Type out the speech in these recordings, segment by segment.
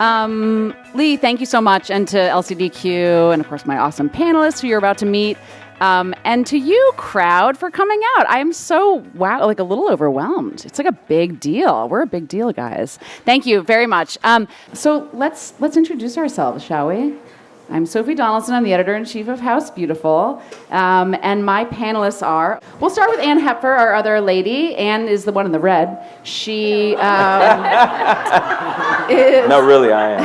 Lee, thank you so much, and to LCDQ, and of course my awesome panelists who you're about to meet, and to you, crowd, for coming out. I'm so, a little overwhelmed. It's like a big deal. We're a big deal, guys. Thank you very much. So let's introduce ourselves, shall we? I'm Sophie Donaldson. I'm the editor-in-chief of House Beautiful. And my panelists are, we'll start with Ann Hepfer, our other lady. Ann is the one in the red. She is... No, really, I am.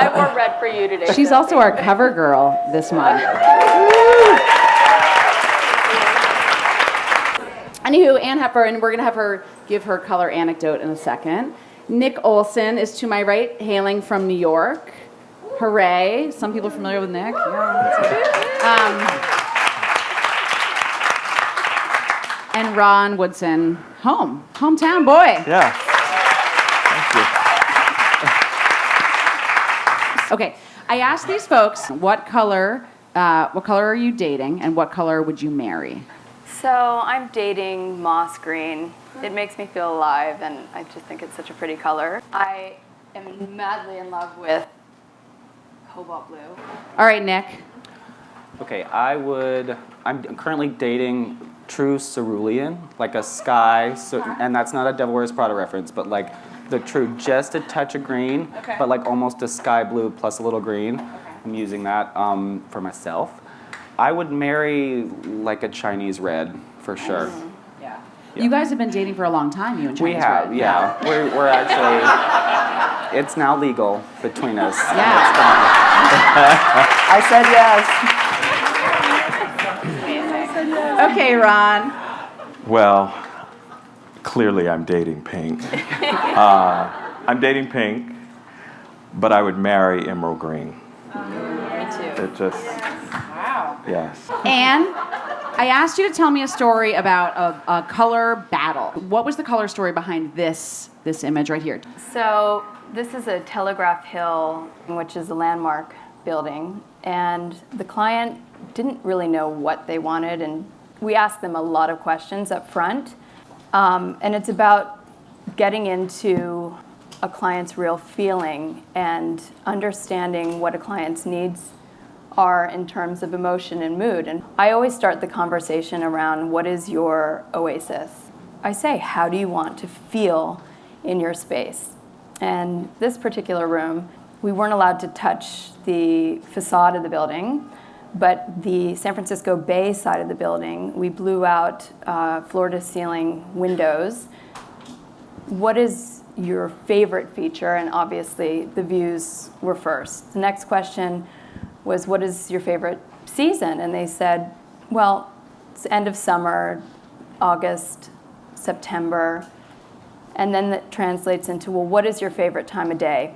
I wore red for you today. She's also our cover girl this month. Anywho, Ann Hepfer, and we're going to have her give her color anecdote in a second. Nick Olson is to my right, hailing from New York. Hooray. Some people are familiar with Nick. Yeah. And Ron Woodson, hometown boy. Yeah. Thank you. Okay, I asked these folks, what color are you dating, and what color would you marry? So I'm dating moss green. It makes me feel alive, and I just think it's such a pretty color. I am madly in love with cobalt blue. All right, Nick. Okay, I'm currently dating true cerulean, like a sky, and that's not a Devil Wears Prada reference, but like the true, just a touch of green, but like almost a sky blue plus a little green. I'm using that for myself. I would marry like a Chinese red, for sure. Yeah. You guys have been dating for a long time, you and Chinese We have, red. yeah. We're actually, it's now legal between us. Yeah. I said yes. Okay, Ron. Well, clearly I'm dating Pink. I'm dating Pink, but I would marry Emerald Green. Me too. It just, Wow. yes. Anne, I asked you to tell me a story about a color battle. What was the color story behind this image right here? So this is a Telegraph Hill, which is a landmark building, and the client didn't really know what they wanted, and we asked them a lot of questions up front, and it's about getting into a client's real feeling and understanding what a client's needs are in terms of emotion and mood. And I always start the conversation around, what is your oasis? I say, how do you want to feel in your space? And this particular room, we weren't allowed to touch the facade of the building, but the San Francisco Bay side of the building, we blew out floor-to-ceiling windows. What is your favorite feature? And obviously, the views were first. The next question was, what is your favorite season? And they said, well, it's the end of summer, August, September. And then that translates into, well, what is your favorite time of day?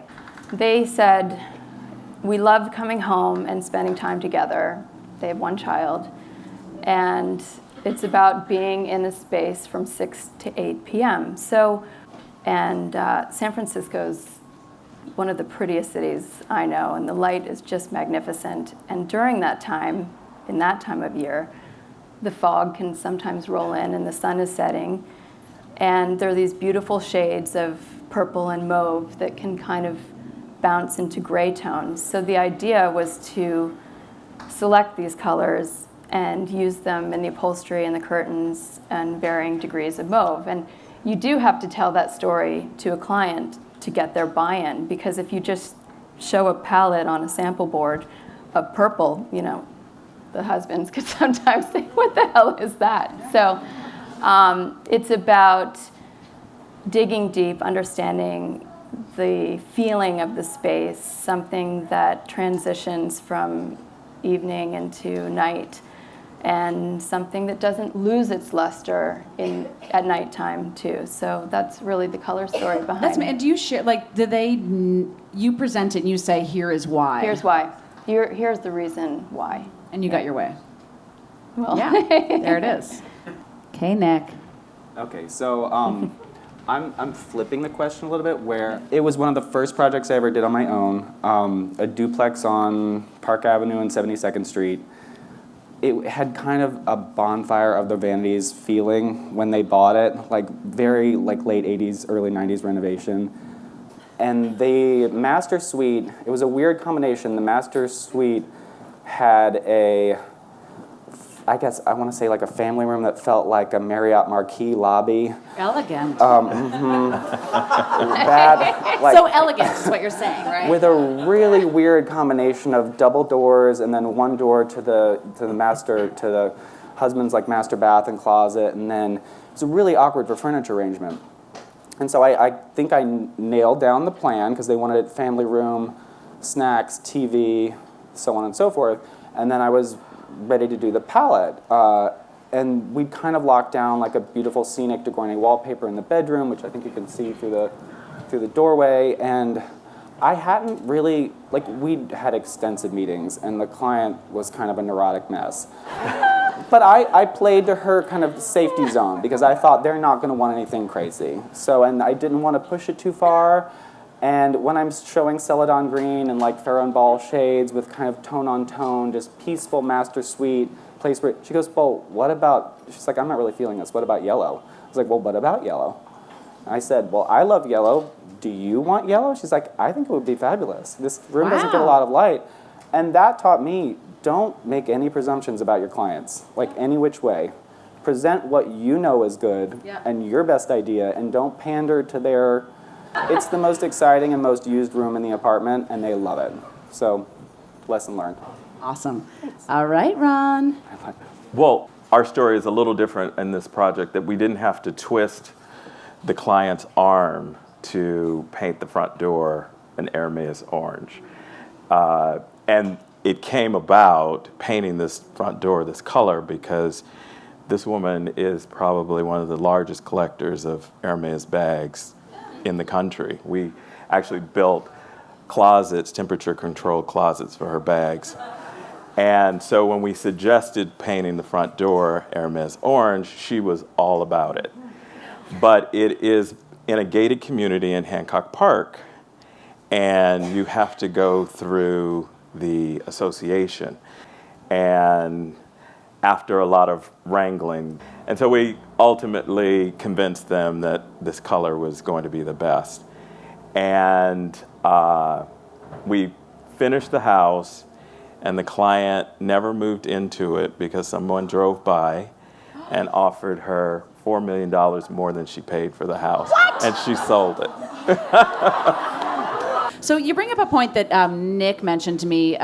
They said, we love coming home and spending time together. They have one child. And it's about being in a space from 6 to 8 p.m. So, and San Francisco's one of the prettiest cities I know, and the light is just magnificent. And during that time, in that time of year, the fog can sometimes roll in and the sun is setting. And there are these beautiful shades of purple and mauve that can kind of bounce into gray tones. So the idea was to select these colors and use them in the upholstery and the curtains and varying degrees of mauve. And you do have to tell that story to a client to get their buy-in, because if you just show a palette on a sample board of purple, you know, the husbands could sometimes say, what the hell is that? So it's about digging deep, understanding the feeling of the space, something that transitions from evening into night, and something that doesn't lose its luster at nighttime too. So that's really the color story behind it. And do you share, like, you present it and you say, here is why. Here's why. Here's the reason why. And you got your way. Well, yeah, there it is. Okay, Nick. Okay, so I'm flipping the question a little bit, where it was one of the first projects I ever did on my own, a duplex on Park Avenue and 72nd Street. It had kind of a bonfire of the vanities feeling when they bought it, like very like late 80s, early 90s renovation. And the master suite, it was a weird combination. The master suite had a, I guess I want to say like a family room that felt like a Marriott Marquis lobby. Elegant. That, like, So elegant is what you're saying, right? with a really weird combination of double doors and then one door to the husband's like master bath and closet, and then it's really awkward for furniture arrangement. And so I think I nailed down the plan because they wanted family room, snacks, TV, so on and so forth. And then I was ready to do the palette. And we'd kind of locked down like a beautiful scenic de Gournay wallpaper in the bedroom, which I think you can see through the doorway. And I hadn't really, like, we'd had extensive meetings, and the client was kind of a neurotic mess. But I played to her kind of safety zone because I thought they're not going to want anything crazy. So, and I didn't want to push it too far. And when I'm showing Celadon green and like Farrow and Ball shades with kind of tone on tone, just peaceful master suite, place where, she goes, well, what about, she's like, I'm not really feeling this. What about yellow? I was like, well, what about yellow? I said, well, I love yellow. Do you want yellow? She's like, I think it would be fabulous. This room doesn't get a lot of light. And that taught me, don't make any presumptions about your clients, like any which way. Present what you know is good and your best idea, and don't pander to their, it's the most exciting and most used room in the apartment, and they love it. So, lesson learned. Awesome. All right, Ron. Well, our story is a little different in this project, that we didn't have to twist the client's arm to paint the front door an Hermes orange. And it came about painting this front door this color because this woman is probably one of the largest collectors of Hermes bags in the country. We actually built closets, temperature-controlled closets for her bags. And so when we suggested painting the front door Hermes orange, she was all about it. But it is in a gated community in Hancock Park, and you have to go through the association. And after a lot of wrangling, and so we ultimately convinced them that this color was going to be the best. And we finished the house, and the client never moved into it because someone drove by and offered her $4 million more than she paid for the house. What? And she sold it. So you bring up a point that Nick mentioned to me,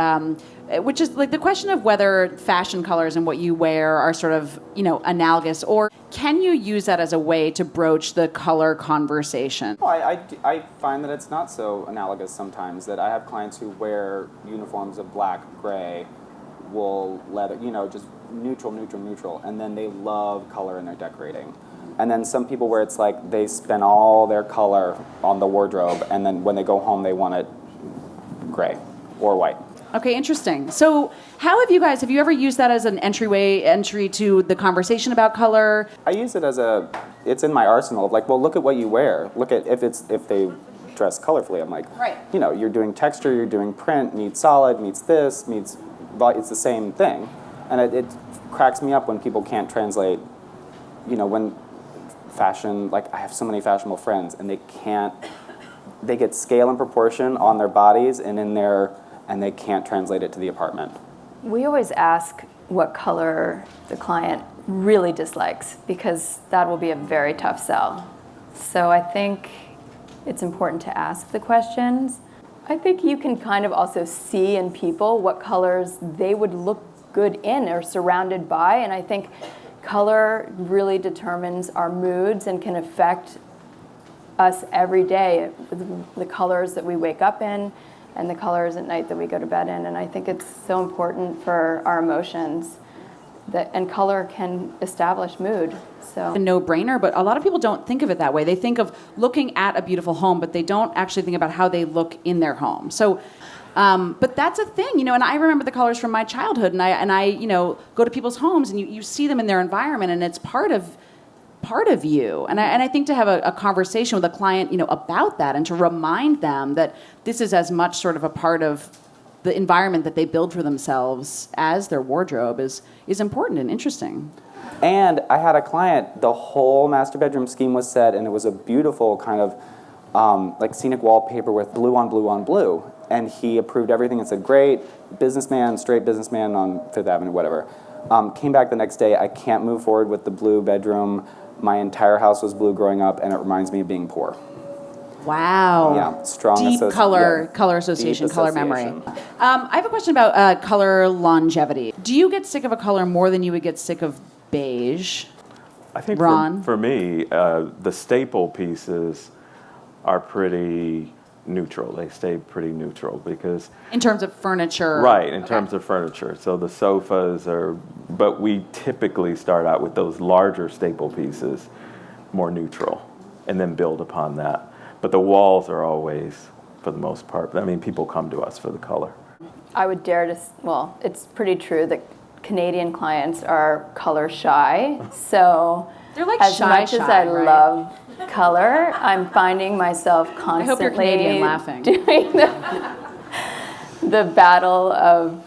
which is like the question of whether fashion colors and what you wear are sort of, analogous, or can you use that as a way to broach the color conversation? Well, I find that it's not so analogous sometimes, that I have clients who wear uniforms of black, gray, wool, leather, just neutral, and then they love color in their decorating. And then some people where it's like they spend all their color on the wardrobe, and then when they go home they want it gray or white. Okay, interesting. So how have you ever used that as an entry to the conversation about color? I use it as it's in my arsenal of like, well, look at what you wear. Look at if they dress colorfully. I'm like, right. You're doing texture, you're doing print, meets solid, meets this, meets, it's the same thing. And it cracks me up when people can't translate, when fashion, like I have so many fashionable friends, and they get scale and proportion on their bodies and and they can't translate it to the apartment. We always ask what color the client really dislikes, because that will be a very tough sell. So I think it's important to ask the questions. I think you can kind of also see in people what colors they would look good in or surrounded by, and I think color really determines our moods and can affect us every day, the colors that we wake up in and the colors at night that we go to bed in. And I think it's so important for our emotions, and color can establish mood. So a no-brainer, but a lot of people don't think of it that way. They think of looking at a beautiful home, but they don't actually think about how they look in their home. So but that's a thing, and I remember the colors from my childhood, and I go to people's homes, and you see them in their environment, and it's part of you. And I think to have a conversation with a client, about that, and to remind them that this is as much sort of a part of the environment that they build for themselves as their wardrobe is important and interesting. And I had a client, the whole master bedroom scheme was set, and it was a beautiful kind of like scenic wallpaper with blue on blue on blue. And he approved everything and said, great, businessman, straight businessman on Fifth Avenue, whatever. Came back the next day, I can't move forward with the blue bedroom. My entire house was blue growing up, and it reminds me of being poor. Wow. Yeah, strong deep color association, Deep color memory. association. I have a question about color longevity. Do you get sick of a color more than you would get sick of beige? I think Ron? for me, the staple pieces are pretty neutral. They stay pretty neutral because... In terms of furniture. Right, in terms of furniture. So the sofas are... But we typically start out with those larger staple pieces, more neutral, and then build upon that. But the walls are always, for the most part, I mean, people come to us for the color. I would dare to, well, it's pretty true that Canadian clients are color shy. So They're like as shy, much as I right? love color, I'm finding myself constantly I hope you're Canadian laughing. doing the battle of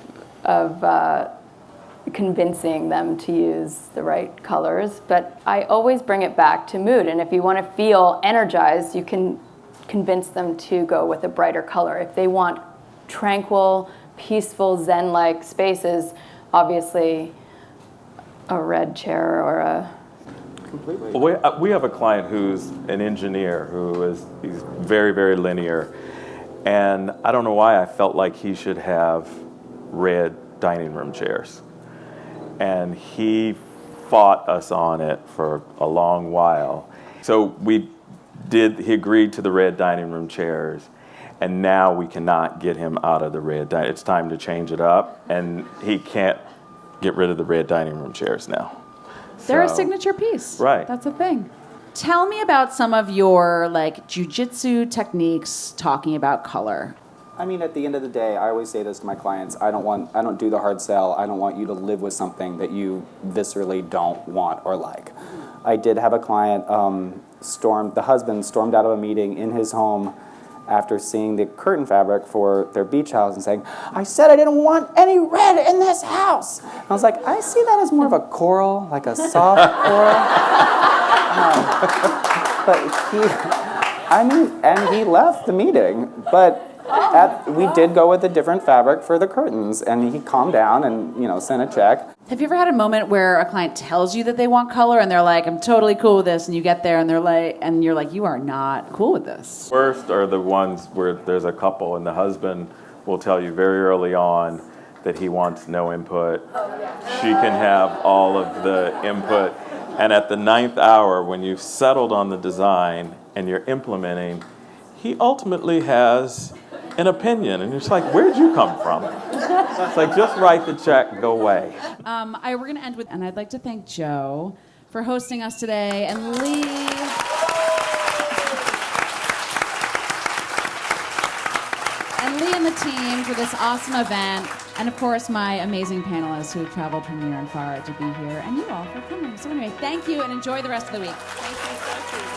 convincing them to use the right colors. But I always bring it back to mood. And if you want to feel energized, you can convince them to go with a brighter color. If they want tranquil, peaceful, zen-like spaces, obviously a red chair or a... Completely. Well, we have a client who's an engineer he's very, very linear. And I don't know why I felt like he should have red dining room chairs. And he fought us on it for a long while. So he agreed to the red dining room chairs, and now we cannot get him out of the red dining. It's time to change it up, and he can't get rid of the red dining room chairs now. They're a So- signature piece. Right. That's the thing. Tell me about some of your like jujitsu techniques talking about color. I mean, at the end of the day, I always say this to my clients, I don't do the hard sell. I don't want you to live with something that you viscerally don't want or like. I did have a client, the husband stormed out of a meeting in his home after seeing the curtain fabric for their beach house and saying, I said I didn't want any red in this house. And I was like, I see that as more of a coral, like a soft coral. And he left the meeting, but we did go with a different fabric for the curtains, and he calmed down and sent a check. Have you ever had a moment where a client tells you that they want color and they're like, I'm totally cool with this, and you get there and you're like, you are not cool with this? Worst are the ones where there's a couple and the husband will tell you very early on that he wants no input. She can have all of the input. And at the 9th hour, when you've settled on the design and you're implementing, he ultimately has an opinion. And you're just like, where'd you come from? It's like, just write the check, go away. We're going to end with, and I'd like to thank Joe for hosting us today, and Lee. And the team for this awesome event, and of course my amazing panelists who have traveled from near and far to be here, and you all for coming. So anyway, thank you and enjoy the rest of the week. Thank you.